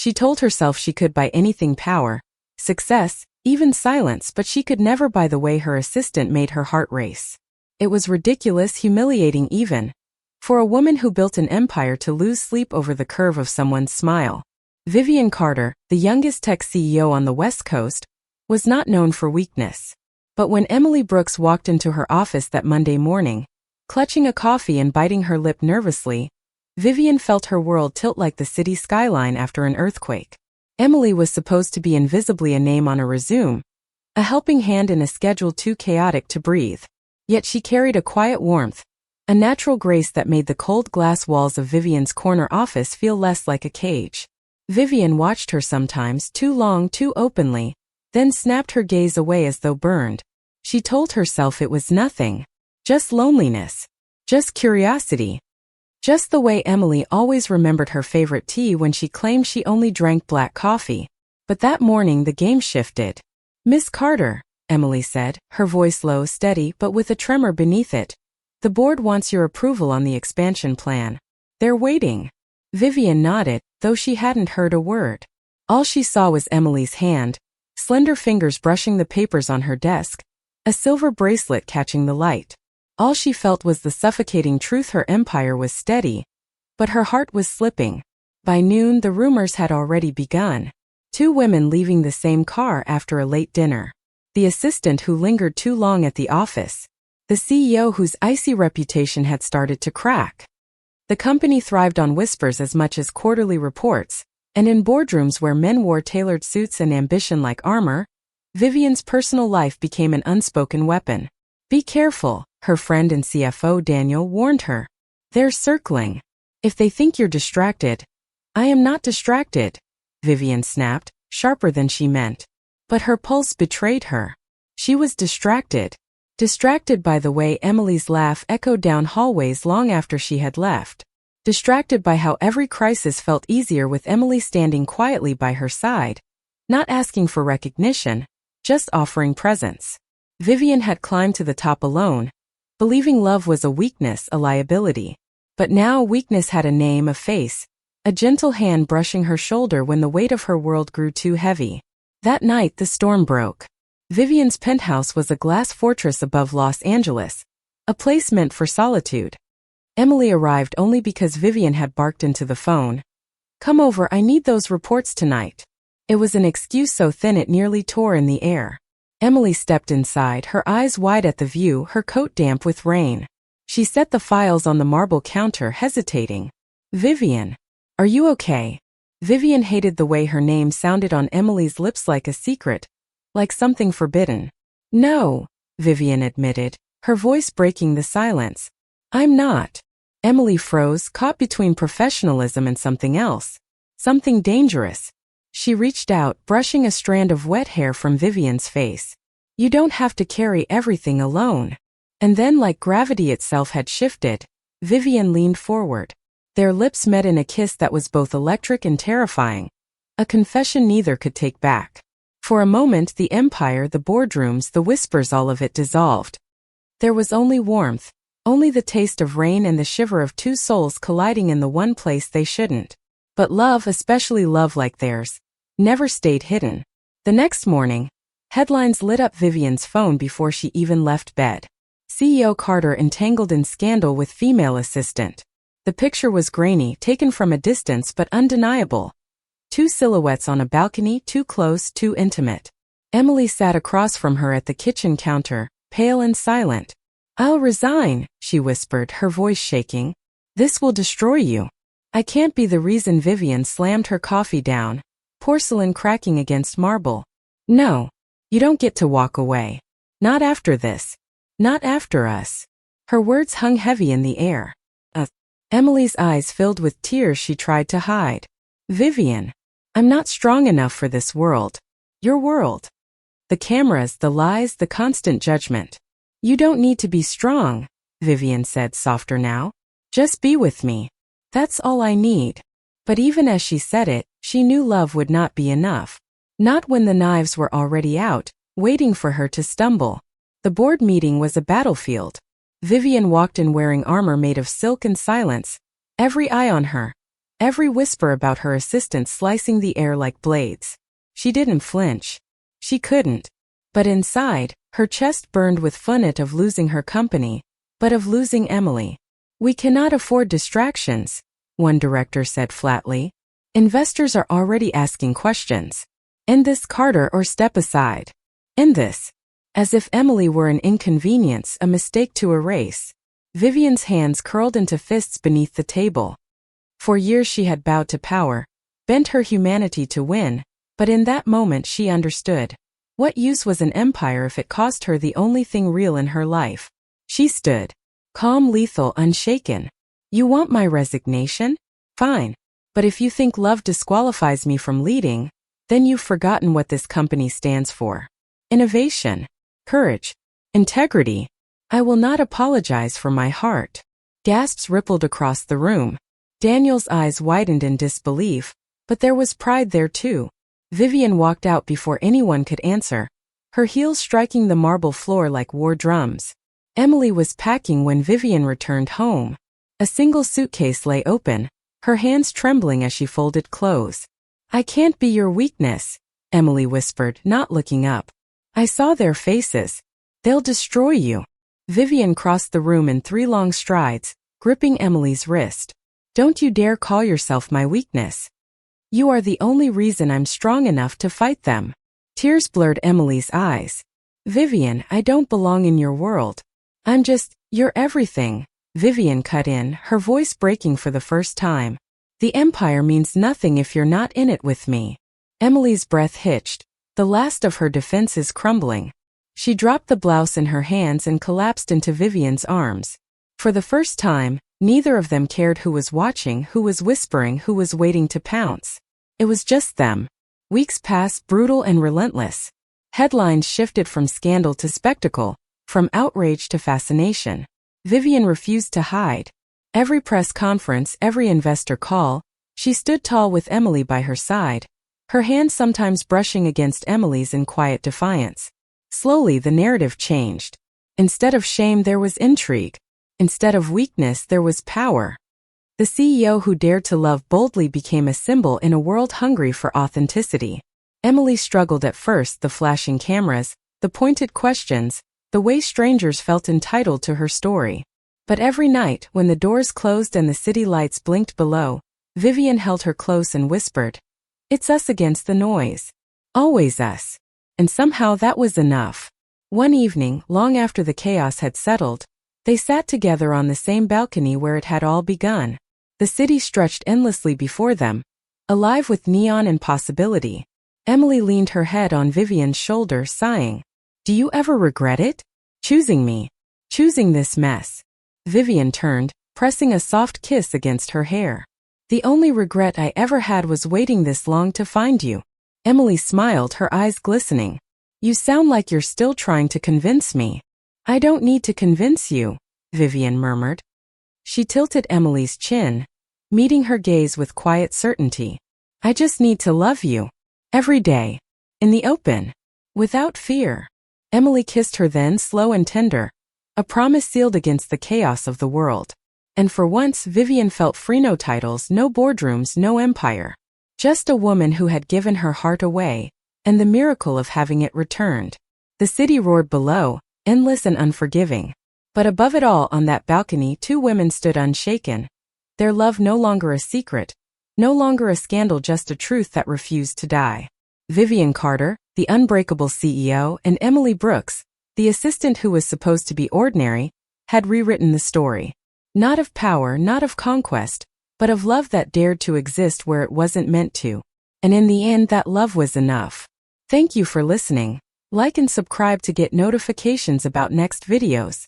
She told herself she could buy anything: power, success, even silence, but she could never buy the way her assistant made her heart race. It was ridiculous, humiliating even, for a woman who built an empire to lose sleep over the curve of someone's smile. Vivian Carter, the youngest tech CEO on the West Coast, was not known for weakness. But when Emily Brooks walked into her office that Monday morning, clutching a coffee and biting her lip nervously, Vivian felt her world tilt like the city skyline after an earthquake. Emily was supposed to be invisibly a name on a resume, a helping hand in a schedule too chaotic to breathe. Yet she carried a quiet warmth, a natural grace that made the cold glass walls of Vivian's corner office feel less like a cage. Vivian watched her sometimes too long, too openly, then snapped her gaze away as though burned. She told herself it was nothing. Just loneliness. Just curiosity. Just the way Emily always remembered her favorite tea when she claimed she only drank black coffee. But that morning the game shifted. "Miss Carter," Emily said, her voice low, steady, but with a tremor beneath it, "the board wants your approval on the expansion plan. They're waiting." Vivian nodded, though she hadn't heard a word. All she saw was Emily's hand, slender fingers brushing the papers on her desk, a silver bracelet catching the light. All she felt was the suffocating truth: her empire was steady, but her heart was slipping. By noon, the rumors had already begun. 2 women leaving the same car after a late dinner. The assistant who lingered too long at the office. The CEO whose icy reputation had started to crack. The company thrived on whispers as much as quarterly reports, and in boardrooms where men wore tailored suits and ambition like armor, Vivian's personal life became an unspoken weapon. "Be careful," her friend and CFO Daniel warned her. "They're circling. If they think you're distracted." "I am not distracted," Vivian snapped, sharper than she meant. But her pulse betrayed her. She was distracted. Distracted by the way Emily's laugh echoed down hallways long after she had left. Distracted by how every crisis felt easier with Emily standing quietly by her side, not asking for recognition, just offering presence. Vivian had climbed to the top alone, believing love was a weakness, a liability. But now weakness had a name, a face, a gentle hand brushing her shoulder when the weight of her world grew too heavy. That night the storm broke. Vivian's penthouse was a glass fortress above Los Angeles, a place meant for solitude. Emily arrived only because Vivian had barked into the phone. "Come over, I need those reports tonight." It was an excuse so thin it nearly tore in the air. Emily stepped inside, her eyes wide at the view, her coat damp with rain. She set the files on the marble counter, hesitating. "Vivian, are you okay?" Vivian hated the way her name sounded on Emily's lips, like a secret, like something forbidden. "No," Vivian admitted, her voice breaking the silence. "I'm not." Emily froze, caught between professionalism and something else. Something dangerous. She reached out, brushing a strand of wet hair from Vivian's face. "You don't have to carry everything alone." And then, like gravity itself had shifted, Vivian leaned forward. Their lips met in a kiss that was both electric and terrifying, a confession neither could take back. For a moment the empire, the boardrooms, the whispers, all of it dissolved. There was only warmth, only the taste of rain and the shiver of 2 souls colliding in the one place they shouldn't. But love, especially love like theirs, never stayed hidden. The next morning, headlines lit up Vivian's phone before she even left bed. CEO Carter entangled in scandal with female assistant. The picture was grainy, taken from a distance but undeniable. 2 silhouettes on a balcony, too close, too intimate. Emily sat across from her at the kitchen counter, pale and silent. "I'll resign," she whispered, her voice shaking. "This will destroy you." "I can't be the reason." Vivian slammed her coffee down, porcelain cracking against marble. "No. You don't get to walk away. Not after this. Not after us." Her words hung heavy in the air. Emily's eyes filled with tears she tried to hide. "Vivian, I'm not strong enough for this world. Your world. The cameras, the lies, the constant judgment." "You don't need to be strong," Vivian said, softer now. "Just be with me. That's all I need." But even as she said it, she knew love would not be enough. Not when the knives were already out, waiting for her to stumble. The board meeting was a battlefield. Vivian walked in wearing armor made of silk and silence, every eye on her, every whisper about her assistant slicing the air like blades. She didn't flinch. She couldn't. But inside, her chest burned with funnet of losing her company, but of losing Emily. "We cannot afford distractions," one director said flatly. "Investors are already asking questions. End this, Carter, or step aside. End this." As if Emily were an inconvenience, a mistake to erase. Vivian's hands curled into fists beneath the table. For years she had bowed to power, bent her humanity to win, but in that moment she understood. What use was an empire if it cost her the only thing real in her life? She stood, calm, lethal, unshaken. "You want my resignation? Fine. But if you think love disqualifies me from leading, then you've forgotten what this company stands for. Innovation, courage, integrity. I will not apologize for my heart." Gasps rippled across the room. Daniel's eyes widened in disbelief, but there was pride there too. Vivian walked out before anyone could answer, her heels striking the marble floor like war drums. Emily was packing when Vivian returned home. A single suitcase lay open, her hands trembling as she folded clothes. "I can't be your weakness," Emily whispered, not looking up. "I saw their faces. They'll destroy you." Vivian crossed the room in 3 long strides, gripping Emily's wrist. "Don't you dare call yourself my weakness. You are the only reason I'm strong enough to fight them." Tears blurred Emily's eyes. "Vivian, I don't belong in your world. You're everything." Vivian cut in, her voice breaking for the first time. "The empire means nothing if you're not in it with me." Emily's breath hitched, the last of her defenses crumbling. She dropped the blouse in her hands and collapsed into Vivian's arms. For the first time, neither of them cared who was watching, who was whispering, who was waiting to pounce. It was just them. Weeks passed, brutal and relentless. Headlines shifted from scandal to spectacle, from outrage to fascination. Vivian refused to hide. Every press conference, every investor call, she stood tall with Emily by her side, her hand sometimes brushing against Emily's in quiet defiance. Slowly the narrative changed. Instead of shame there was intrigue. Instead of weakness there was power. The CEO who dared to love boldly became a symbol in a world hungry for authenticity. Emily struggled at first, the flashing cameras, the pointed questions, the way strangers felt entitled to her story. But every night, when the doors closed and the city lights blinked below, Vivian held her close and whispered, "It's us against the noise. Always us." And somehow that was enough. One evening, long after the chaos had settled, they sat together on the same balcony where it had all begun. The city stretched endlessly before them, alive with neon and possibility. Emily leaned her head on Vivian's shoulder, sighing. "Do you ever regret it? Choosing me? Choosing this mess?" Vivian turned, pressing a soft kiss against her hair. "The only regret I ever had was waiting this long to find you." Emily smiled, her eyes glistening. "You sound like you're still trying to convince me." "I don't need to convince you," Vivian murmured. She tilted Emily's chin, meeting her gaze with quiet certainty. "I just need to love you. Every day. In the open. Without fear." Emily kissed her then, slow and tender, a promise sealed against the chaos of the world. And for once Vivian felt free, no titles, no boardrooms, no empire. Just a woman who had given her heart away, and the miracle of having it returned. The city roared below, endless and unforgiving. But above it all, on that balcony, 2 women stood unshaken. Their love no longer a secret, no longer a scandal, just a truth that refused to die. Vivian Carter, the unbreakable CEO, and Emily Brooks, the assistant who was supposed to be ordinary, had rewritten the story. Not of power, not of conquest, but of love that dared to exist where it wasn't meant to. And in the end, that love was enough. Thank you for listening. Like and subscribe to get notifications about next videos.